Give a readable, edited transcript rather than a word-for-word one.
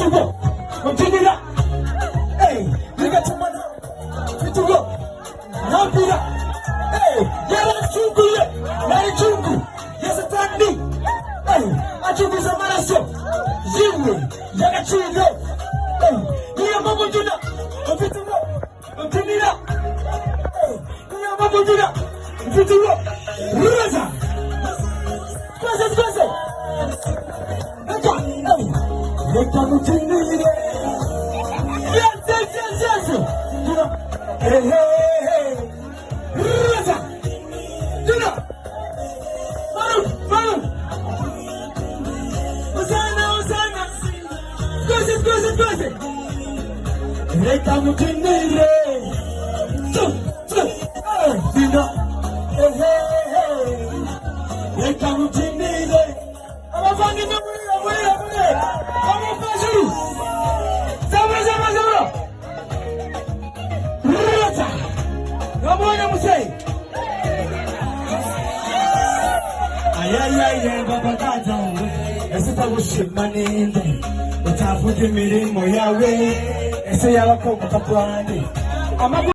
Vitugo. Continue. Hey, you got to money. Vitugo. Nampira. Hey, yala chungu ye. Yala chungu. Yes, a tandi. Hey, achungu za marasyo. Ziwe. Yala chungu. Hey, niya mambo juna. Vitugo. Continue. Hey, niya mambo juna. Vitugo. Ruza. Kwese. Leka mutinire. Yes. Hey. Ruza. Duna. Maru. Osana. Kwese. Leka mutinire. Duna. Hey. Leka mutinire. Abavangi na mwe. Amafazuru. Zama. Ruta. Namona musei. Ayayaya baba tata we. Esita gushimaninde. Utavuga imirimo yawe. Ese yabako mutapwande.